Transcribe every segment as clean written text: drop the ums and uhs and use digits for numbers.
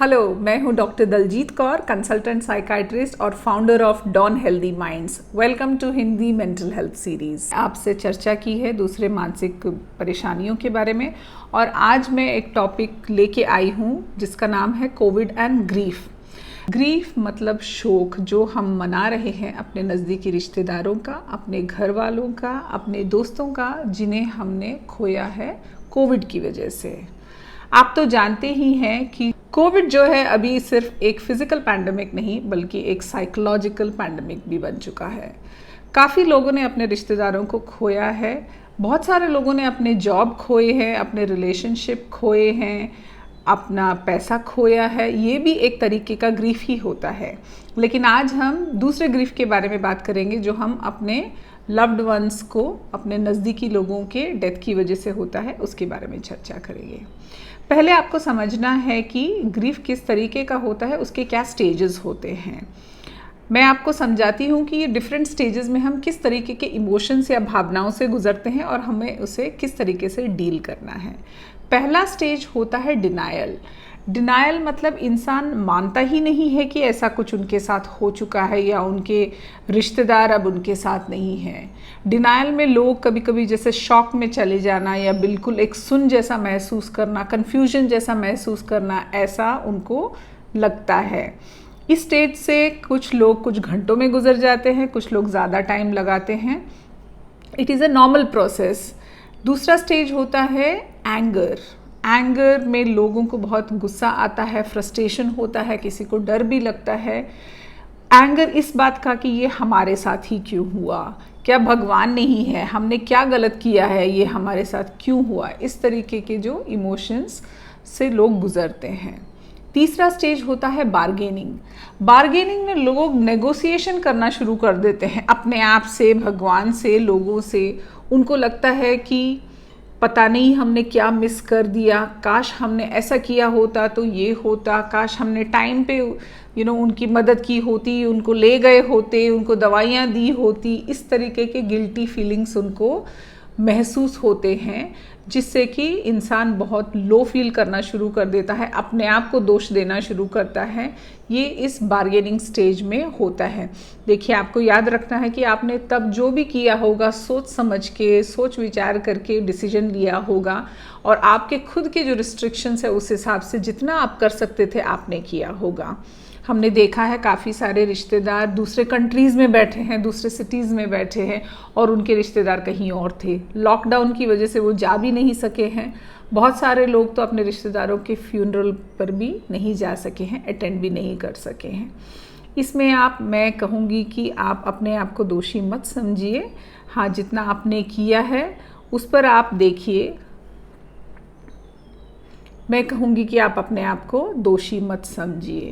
Hello, मैं हूं doctor Daljit Kaur, consultant psychiatrist और founder of Dawn Healthy Minds. Welcome to Hindi mental health series. आपसे चर्चा की है दूसरे मानसिक परेशानियों के बारे में, और आज मैं एक टॉपिक लेके आई हूं जिसका नाम है कोविड एंड ग्रीफ। ग्रीफ मतलब शोक, जो हम मना रहे हैं अपने नज़दीकी रिश्तेदारों का, अपने घर वालों का, अपने दोस्तों का, जिन्हें हमने खोया है कोविड की वजह से। आप तो जानते ही हैं कि कोविड जो है अभी सिर्फ एक फिजिकल पैंडेमिक नहीं बल्कि एक साइकोलॉजिकल पैंडेमिक भी बन चुका है। काफ़ी लोगों ने अपने रिश्तेदारों को खोया है, बहुत सारे लोगों ने अपने जॉब खोए हैं, अपने रिलेशनशिप खोए हैं, अपना पैसा खोया है। ये भी एक तरीके का ग्रीफ ही होता है। लेकिन आज हम दूसरे ग्रीफ के बारे में बात करेंगे जो हम अपने लव्ड वंस को, अपने नज़दीकी लोगों के डेथ की वजह से होता है, उसके बारे में चर्चा करेंगे। पहले आपको समझना है कि ग्रीफ किस तरीके का होता है, उसके क्या स्टेजेस होते हैं। मैं आपको समझाती हूँ कि ये डिफरेंट स्टेजेस में हम किस तरीके के इमोशंस या भावनाओं से गुजरते हैं और हमें उसे किस तरीके से डील करना है। पहला स्टेज होता है डिनायल। डिनायल मतलब इंसान मानता ही नहीं है कि ऐसा कुछ उनके साथ हो चुका है या उनके रिश्तेदार अब उनके साथ नहीं है। डिनायल में लोग कभी कभी जैसे शॉक में चले जाना या बिल्कुल एक सुन जैसा महसूस करना, कन्फ्यूजन जैसा महसूस करना, ऐसा उनको लगता है। इस स्टेज से कुछ लोग कुछ घंटों में गुजर जाते हैं, कुछ लोग ज़्यादा टाइम लगाते हैं। It is a normal process. दूसरा स्टेज होता है एंगर। एंगर में लोगों को बहुत गुस्सा आता है, फ्रस्ट्रेशन होता है, किसी को डर भी लगता है। एंगर इस बात का कि ये हमारे साथ ही क्यों हुआ, क्या भगवान नहीं है, हमने क्या गलत किया है, ये हमारे साथ क्यों हुआ, इस तरीके के जो इमोशंस से लोग गुजरते हैं। तीसरा स्टेज होता है बार्गेनिंग। बार्गेनिंग में लोग नेगोशिएशन करना शुरू कर देते हैं अपने आप से, भगवान से, लोगों से। उनको लगता है कि पता नहीं हमने क्या मिस कर दिया, काश हमने ऐसा किया होता तो ये होता, काश हमने टाइम पे उनकी मदद की होती, उनको ले गए होते, उनको दवाइयाँ दी होती। इस तरीके के गिल्टी फीलिंग्स उनको महसूस होते हैं, जिससे कि इंसान बहुत लो फील करना शुरू कर देता है, अपने आप को दोष देना शुरू करता है। ये इस बार्गेनिंग स्टेज में होता है। देखिए, आपको याद रखना है कि आपने तब जो भी किया होगा सोच समझ के, सोच विचार करके डिसीजन लिया होगा, और आपके खुद के जो रिस्ट्रिक्शंस है उस हिसाब से जितना आप कर सकते थे आपने किया होगा। हमने देखा है काफ़ी सारे रिश्तेदार दूसरे कंट्रीज़ में बैठे हैं, दूसरे सिटीज़ में बैठे हैं, और उनके रिश्तेदार कहीं और थे। लॉकडाउन की वजह से वो जा भी नहीं सके हैं। बहुत सारे लोग तो अपने रिश्तेदारों के फ्यूनरल पर भी नहीं जा सके हैं, अटेंड भी नहीं कर सके हैं। इसमें मैं कहूँगी कि आप अपने आप को दोषी मत समझिए। हाँ, जितना आपने किया है उस पर आप देखिए। मैं कहूँगी कि आप अपने आप को दोषी मत समझिए।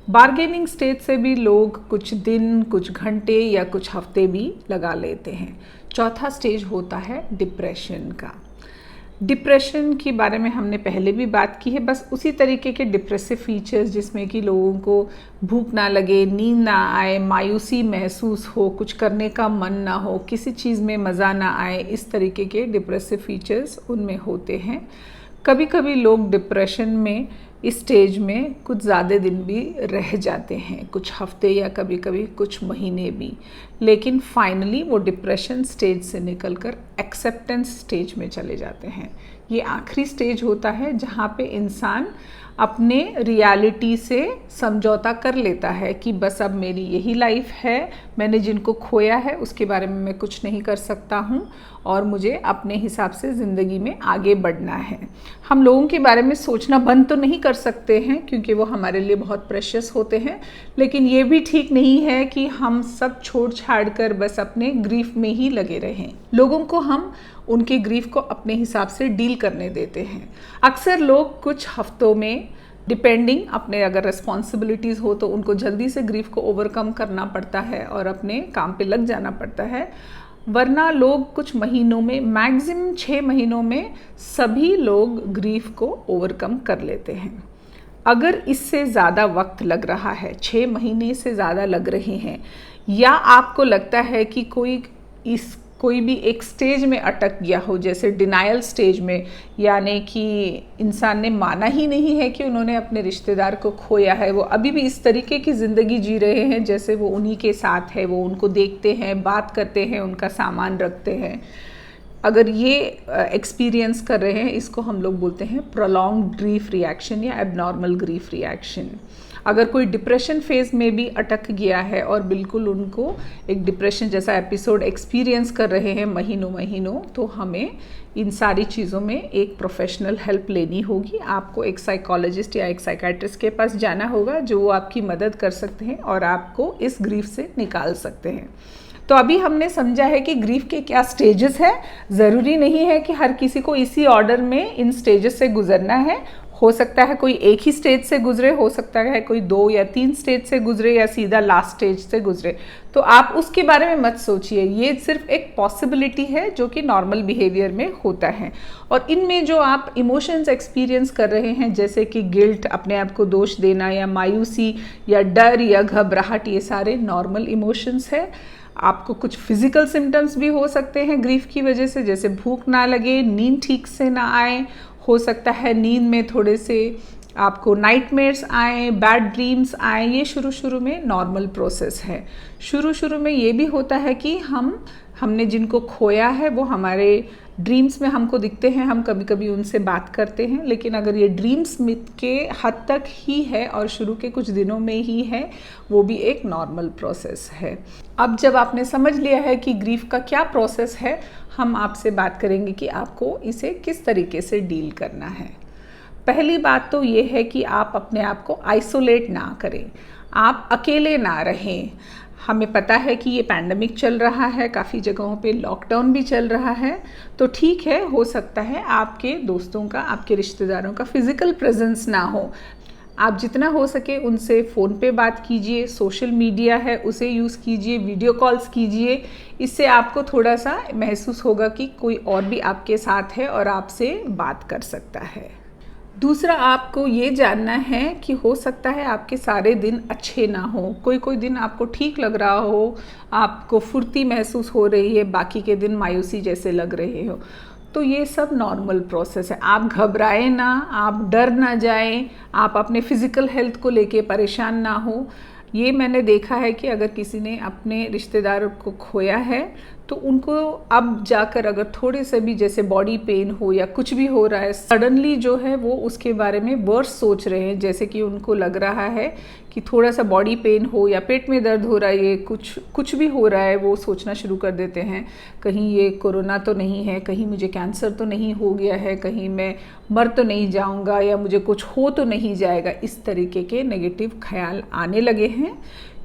बार्गेनिंग स्टेज से भी लोग कुछ दिन, कुछ घंटे या कुछ हफ्ते भी लगा लेते हैं। चौथा स्टेज होता है डिप्रेशन का। डिप्रेशन के बारे में हमने पहले भी बात की है। बस उसी तरीके के डिप्रेसिव फीचर्स, जिसमें कि लोगों को भूख ना लगे, नींद ना आए, मायूसी महसूस हो, कुछ करने का मन ना हो, किसी चीज़ में मज़ा ना आए, इस तरीके के डिप्रेसिव फीचर्स उनमें होते हैं। कभी कभी लोग डिप्रेशन में इस स्टेज में कुछ ज़्यादा दिन भी रह जाते हैं, कुछ हफ्ते या कभी कभी कुछ महीने भी। लेकिन फाइनली वो डिप्रेशन स्टेज से निकलकर एक्सेप्टेंस स्टेज में चले जाते हैं। ये आखिरी स्टेज होता है जहाँ पे इंसान अपने रियलिटी से समझौता कर लेता है कि बस अब मेरी यही लाइफ है, मैंने जिनको खोया है उसके बारे में मैं कुछ नहीं कर सकता हूँ, और मुझे अपने हिसाब से ज़िंदगी में आगे बढ़ना है। हम लोगों के बारे में सोचना बंद तो नहीं कर सकते हैं क्योंकि वो हमारे लिए बहुत प्रेशियस होते हैं, लेकिन ये भी ठीक नहीं है कि हम सब छोड़ छाड़ कर बस अपने ग्रीफ में ही लगे रहें। लोगों को हम उनके ग्रीफ को अपने हिसाब से डील करने देते हैं। अक्सर लोग कुछ हफ्तों में, डिपेंडिंग, अपने अगर रिस्पॉन्सिबिलिटीज़ हो तो उनको जल्दी से ग्रीफ को ओवरकम करना पड़ता है और अपने काम पे लग जाना पड़ता है। वरना लोग कुछ महीनों में, मैक्सिमम 6 महीनों में सभी लोग ग्रीफ को ओवरकम कर लेते हैं। अगर इससे ज़्यादा वक्त लग रहा है, 6 महीने से ज़्यादा लग रहे हैं, या आपको लगता है कि कोई इस कोई भी एक स्टेज में अटक गया हो, जैसे डिनायल स्टेज में, यानी कि इंसान ने माना ही नहीं है कि उन्होंने अपने रिश्तेदार को खोया है, वो अभी भी इस तरीके की ज़िंदगी जी रहे हैं जैसे वो उन्हीं के साथ है, वो उनको देखते हैं, बात करते हैं, उनका सामान रखते हैं। अगर ये एक्सपीरियंस कर रहे हैं, इसको हम लोग बोलते हैं प्रोलॉन्ग्ड ग्रीफ रिएक्शन या एबनॉर्मल ग्रीफ रिएक्शन। अगर कोई डिप्रेशन फेज़ में भी अटक गया है और बिल्कुल उनको एक डिप्रेशन जैसा एपिसोड एक्सपीरियंस कर रहे हैं महीनों, तो हमें इन सारी चीज़ों में एक प्रोफेशनल हेल्प लेनी होगी। आपको एक साइकोलॉजिस्ट या एक साइकाइट्रिस्ट के पास जाना होगा, जो वो आपकी मदद कर सकते हैं और आपको इस ग्रीफ से निकाल सकते हैं। तो अभी हमने समझा है कि ग्रीफ के क्या स्टेजेस हैं। ज़रूरी नहीं है कि हर किसी को इसी ऑर्डर में इन स्टेजेस से गुजरना है। हो सकता है कोई एक ही स्टेज से गुजरे, हो सकता है कोई 2 या 3 स्टेज से गुजरे, या सीधा लास्ट स्टेज से गुजरे। तो आप उसके बारे में मत सोचिए, ये सिर्फ एक पॉसिबिलिटी है जो कि नॉर्मल बिहेवियर में होता है। और इनमें जो आप इमोशंस एक्सपीरियंस कर रहे हैं, जैसे कि गिल्ट, अपने आप को दोष देना, या मायूसी, या डर, या घबराहट, ये सारे नॉर्मल इमोशंस है। आपको कुछ फिजिकल सिम्टम्स भी हो सकते हैं ग्रीफ की वजह से, जैसे भूख ना लगे, नींद ठीक से ना आए, हो सकता है नींद में थोड़े से आपको नाइटमेयर्स आए, बैड ड्रीम्स आए। ये शुरू में नॉर्मल प्रोसेस है। शुरू में ये भी होता है कि हमने जिनको खोया है वो हमारे ड्रीम्स में हमको दिखते हैं, हम कभी कभी उनसे बात करते हैं, लेकिन अगर ये ड्रीम्स के हद तक ही है और शुरू के कुछ दिनों में ही है, वो भी एक नॉर्मल प्रोसेस है। अब जब आपने समझ लिया है कि ग्रीफ का क्या प्रोसेस है, हम आपसे बात करेंगे कि आपको इसे किस तरीके से डील करना है। पहली बात तो ये है कि आप अपने आप को आइसोलेट ना करें, आप अकेले ना रहें। हमें पता है कि ये पैंडमिक चल रहा है, काफ़ी जगहों पे लॉकडाउन भी चल रहा है, तो ठीक है, हो सकता है आपके दोस्तों का, आपके रिश्तेदारों का फिज़िकल प्रेजेंस ना हो। आप जितना हो सके उनसे फ़ोन पे बात कीजिए, सोशल मीडिया है उसे यूज़ कीजिए, वीडियो कॉल्स कीजिए। इससे आपको थोड़ा सा महसूस होगा कि कोई और भी आपके साथ है और आपसे बात कर सकता है। दूसरा, आपको ये जानना है कि हो सकता है आपके सारे दिन अच्छे ना हो, कोई दिन आपको ठीक लग रहा हो, आपको फुर्ती महसूस हो रही है, बाकी के दिन मायूसी जैसे लग रहे हो। तो ये सब नॉर्मल प्रोसेस है। आप घबराएं ना, आप डर ना जाएं, आप अपने फिज़िकल हेल्थ को लेके परेशान ना हो। ये मैंने देखा है कि अगर किसी ने अपने रिश्तेदार को खोया है तो उनको अब जाकर अगर थोड़े से भी जैसे बॉडी पेन हो या कुछ भी हो रहा है, सडनली जो है वो उसके बारे में वर्स सोच रहे हैं। जैसे कि उनको लग रहा है कि थोड़ा सा बॉडी पेन हो या पेट में दर्द हो रहा है, ये कुछ भी हो रहा है, वो सोचना शुरू कर देते हैं, कहीं ये कोरोना तो नहीं है, कहीं मुझे कैंसर तो नहीं हो गया है, कहीं मैं मर तो नहीं जाऊंगा, या मुझे कुछ हो तो नहीं जाएगा। इस तरीके के नेगेटिव ख्याल आने लगे हैं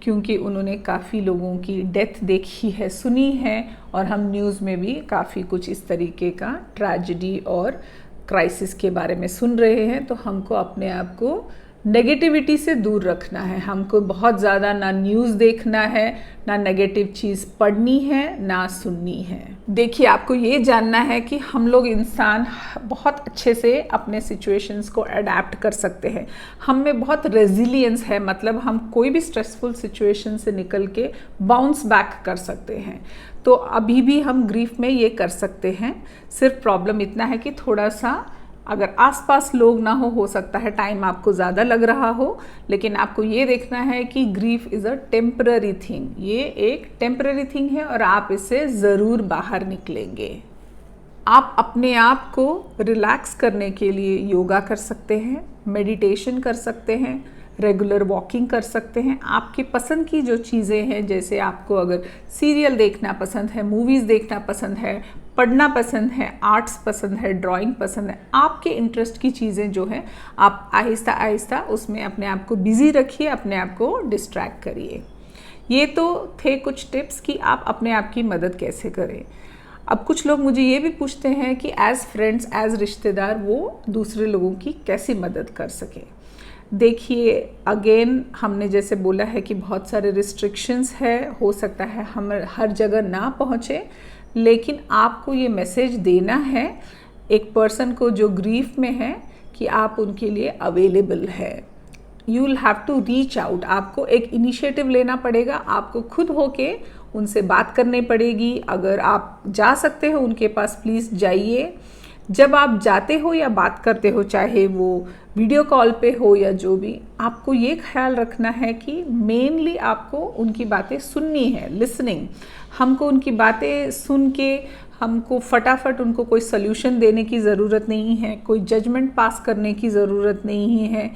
क्योंकि उन्होंने काफ़ी लोगों की डेथ देखी है, सुनी है, और हम न्यूज़ में भी काफ़ी कुछ इस तरीके का ट्रेजेडी और क्राइसिस के बारे में सुन रहे हैं। तो हमको अपने आप को नेगेटिविटी से दूर रखना है। हमको बहुत ज़्यादा ना न्यूज़ देखना है, ना नेगेटिव चीज़ पढ़नी है, ना सुननी है। देखिए, आपको ये जानना है कि हम लोग इंसान बहुत अच्छे से अपने सिचुएशंस को अडेप्ट कर सकते हैं। हम में बहुत रेजिलियंस है, मतलब हम कोई भी स्ट्रेसफुल सिचुएशन से निकल के बाउंस बैक कर सकते हैं। तो अभी भी हम ग्रीफ में ये कर सकते हैं। सिर्फ प्रॉब्लम इतना है कि थोड़ा सा अगर आसपास लोग ना हो सकता है टाइम आपको ज़्यादा लग रहा हो, लेकिन आपको ये देखना है कि grief is a temporary thing. ये एक टेम्पररी थिंग है और आप इससे ज़रूर बाहर निकलेंगे। आप अपने आप को रिलैक्स करने के लिए योगा कर सकते हैं, मेडिटेशन कर सकते हैं, रेगुलर वॉकिंग कर सकते हैं। आपकी पसंद की जो चीज़ें हैं, जैसे आपको अगर सीरियल देखना पसंद है, मूवीज़ देखना पसंद है, पढ़ना पसंद है, आर्ट्स पसंद है, ड्राइंग पसंद है, आपके इंटरेस्ट की चीज़ें जो हैं आप आहिस्ता आहिस्ता उसमें अपने आप को बिज़ी रखिए, अपने आप को डिस्ट्रैक्ट करिए। ये तो थे कुछ टिप्स कि आप अपने आप की मदद कैसे करें। अब कुछ लोग मुझे ये भी पूछते हैं कि एज़ फ्रेंड्स, एज़ रिश्तेदार, वो दूसरे लोगों की कैसी मदद कर सकें। देखिए, अगेन हमने जैसे बोला है कि बहुत सारे रिस्ट्रिक्शंस है, हो सकता है हम हर जगह ना पहुँचे, लेकिन आपको ये मैसेज देना है एक पर्सन को जो ग्रीफ में है कि आप उनके लिए अवेलेबल है। You will have to reach out. आपको एक इनिशिएटिव लेना पड़ेगा, आपको खुद होके उनसे बात करनी पड़ेगी। अगर आप जा सकते हो उनके पास, प्लीज़ जाइए। जब आप जाते हो या बात करते हो, चाहे वो वीडियो कॉल पे हो या जो भी, आपको ये ख्याल रखना है कि मेनली आपको उनकी बातें सुननी है, लिसनिंग। हमको उनकी बातें सुन के हमको फटाफट उनको कोई सल्यूशन देने की ज़रूरत नहीं है, कोई जजमेंट पास करने की ज़रूरत नहीं है।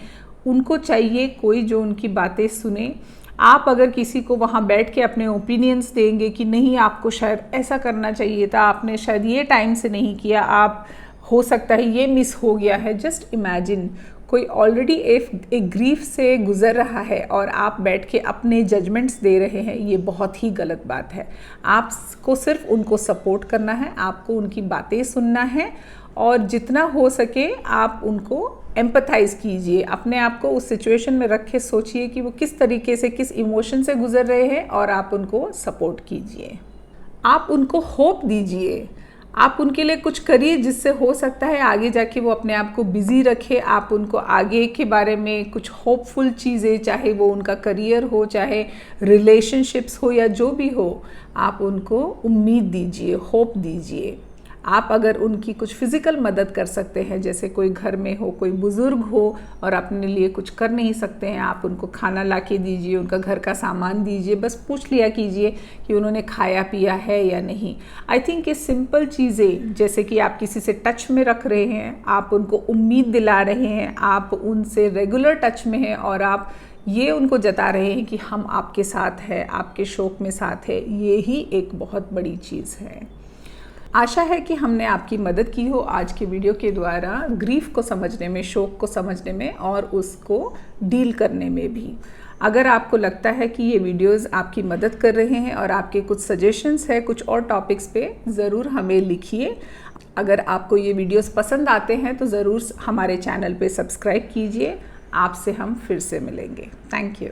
उनको चाहिए कोई जो उनकी बातें सुने। आप अगर किसी को वहाँ बैठ के अपने ओपिनियंस देंगे कि नहीं आपको शायद ऐसा करना चाहिए था, आपने शायद ये टाइम से नहीं किया, आप हो सकता है ये मिस हो गया है। जस्ट इमेजिन कोई ऑलरेडी एक ग्रीफ से गुजर रहा है और आप बैठ के अपने जजमेंट्स दे रहे हैं, ये बहुत ही गलत बात है। आपको सिर्फ उनको सपोर्ट करना है, आपको उनकी बातें सुनना है और जितना हो सके आप उनको एम्पथाइज कीजिए। अपने आप को उस सिचुएशन में रख के सोचिए कि वो किस तरीके से, किस इमोशन से गुजर रहे हैं और आप उनको सपोर्ट कीजिए। आप उनको होप दीजिए, आप उनके लिए कुछ करिए जिससे हो सकता है आगे जाके वो अपने आप को बिजी रखे। आप उनको आगे के बारे में कुछ होपफुल चीज़ें, चाहे वो उनका करियर हो, चाहे रिलेशनशिप्स हो या जो भी हो, आप उनको उम्मीद दीजिए, होप दीजिए। आप अगर उनकी कुछ फिज़िकल मदद कर सकते हैं, जैसे कोई घर में हो, कोई बुज़ुर्ग हो और अपने लिए कुछ कर नहीं सकते हैं, आप उनको खाना ला के दीजिए, उनका घर का सामान दीजिए, बस पूछ लिया कीजिए कि उन्होंने खाया पिया है या नहीं। आई थिंक ये सिंपल चीज़ें, जैसे कि आप किसी से टच में रख रहे हैं, आप उनको उम्मीद दिला रहे हैं, आप उनसे रेगुलर टच में हैं और आप ये उनको जता रहे हैं कि हम आपके साथ हैं, आपके शोक में साथ है, ये ही एक बहुत बड़ी चीज़ है। आशा है कि हमने आपकी मदद की हो आज के वीडियो के द्वारा, ग्रीफ को समझने में, शोक को समझने में और उसको डील करने में भी। अगर आपको लगता है कि ये वीडियोस आपकी मदद कर रहे हैं और आपके कुछ सजेशंस है कुछ और टॉपिक्स पे, ज़रूर हमें लिखिए। अगर आपको ये वीडियोस पसंद आते हैं तो ज़रूर हमारे चैनल पे सब्सक्राइब कीजिए। आपसे हम फिर से मिलेंगे। Thank you.